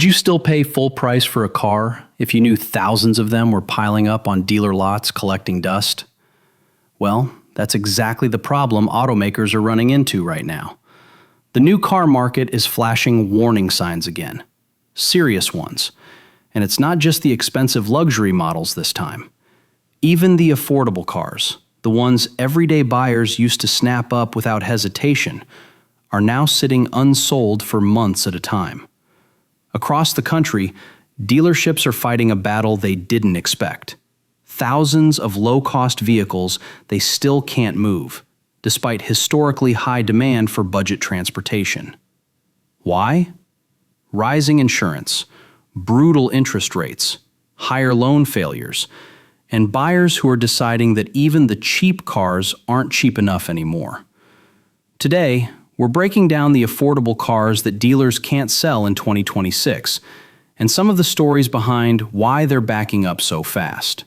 Would you still pay full price for a car if you knew thousands of them were piling up on dealer lots collecting dust? Well, that's exactly the problem automakers are running into right now. The new car market is flashing warning signs again. Serious ones. And it's not just the expensive luxury models this time. Even the affordable cars, the ones everyday buyers used to snap up without hesitation, are now sitting unsold for months at a time. Across the country, dealerships are fighting a battle they didn't expect. Thousands of low-cost vehicles they still can't move, despite historically high demand for budget transportation. Why? Rising insurance, brutal interest rates, higher loan failures, and buyers who are deciding that even the cheap cars aren't cheap enough anymore. Today, we're breaking down the affordable cars that dealers can't sell in 2026, and some of the stories behind why they're backing up so fast.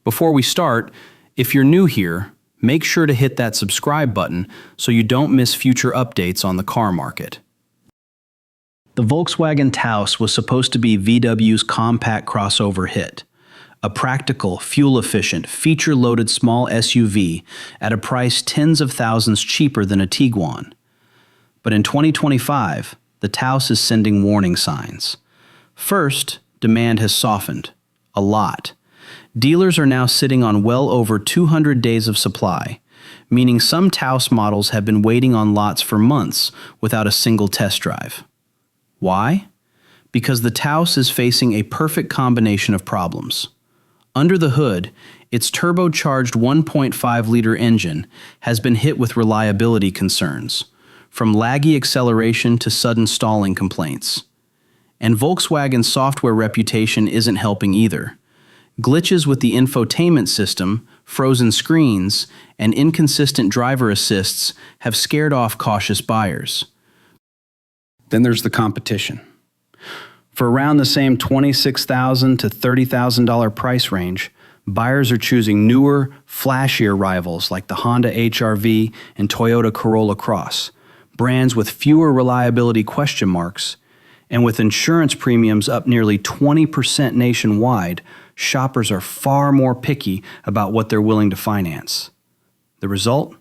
Before we start, if you're new here, make sure to hit that subscribe button so you don't miss future updates on the car market. The Volkswagen Taos was supposed to be VW's compact crossover hit, a practical, fuel-efficient, feature-loaded small SUV at a price tens of thousands cheaper than a Tiguan. But in 2025, the Taos is sending warning signs. First, demand has softened. A lot. Dealers are now sitting on well over 200 days of supply, meaning some Taos models have been waiting on lots for months without a single test drive. Why? Because the Taos is facing a perfect combination of problems. Under the hood, its turbocharged 1.5-liter engine has been hit with reliability concerns, from laggy acceleration to sudden stalling complaints. And Volkswagen's software reputation isn't helping either. Glitches with the infotainment system, frozen screens, and inconsistent driver assists have scared off cautious buyers. Then there's the competition. For around the same $26,000 to $30,000 price range, buyers are choosing newer, flashier rivals like the Honda HR-V and Toyota Corolla Cross, brands with fewer reliability question marks, and with insurance premiums up nearly 20% nationwide, shoppers are far more picky about what they're willing to finance. The result?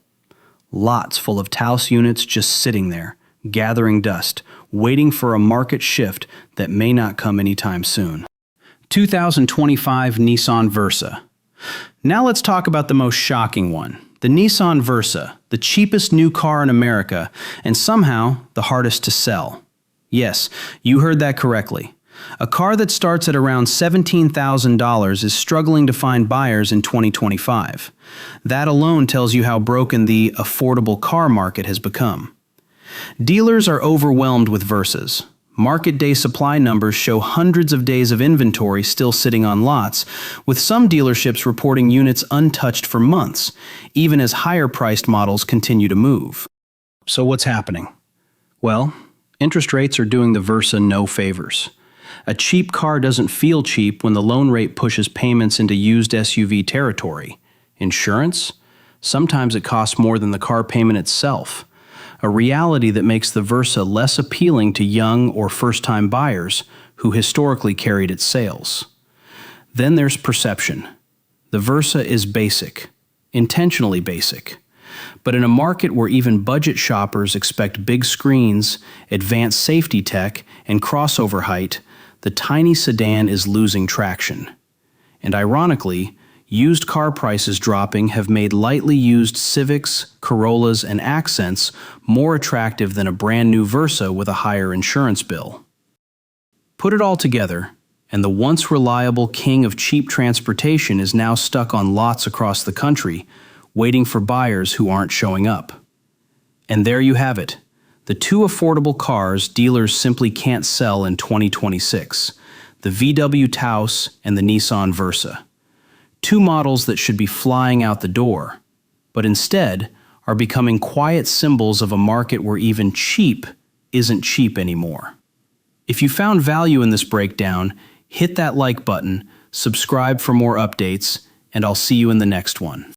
Lots full of Taos units just sitting there, gathering dust, waiting for a market shift that may not come anytime soon. 2025 Nissan Versa. Now let's talk about the most shocking one, the Nissan Versa, the cheapest new car in America, and somehow the hardest to sell. Yes, you heard that correctly. A car that starts at around $17,000 is struggling to find buyers in 2025. That alone tells you how broken the affordable car market has become. Dealers are overwhelmed with Versas. Market day supply numbers show hundreds of days of inventory still sitting on lots, with some dealerships reporting units untouched for months, even as higher-priced models continue to move. So what's happening? Well, interest rates are doing the Versa no favors. A cheap car doesn't feel cheap when the loan rate pushes payments into used SUV territory. Insurance? Sometimes it costs more than the car payment itself. A reality that makes the Versa less appealing to young or first-time buyers who historically carried its sales. Then there's perception. The Versa is basic, intentionally basic. But in a market where even budget shoppers expect big screens, advanced safety tech, and crossover height, the tiny sedan is losing traction. And ironically, used car prices dropping have made lightly used Civics, Corollas, and Accents more attractive than a brand new Versa with a higher insurance bill. Put it all together, and the once reliable king of cheap transportation is now stuck on lots across the country, waiting for buyers who aren't showing up. And there you have it, the two affordable cars dealers simply can't sell in 2026, the VW Taos and the Nissan Versa. Two models that should be flying out the door, but instead are becoming quiet symbols of a market where even cheap isn't cheap anymore. If you found value in this breakdown, hit that like button, subscribe for more updates, and I'll see you in the next one.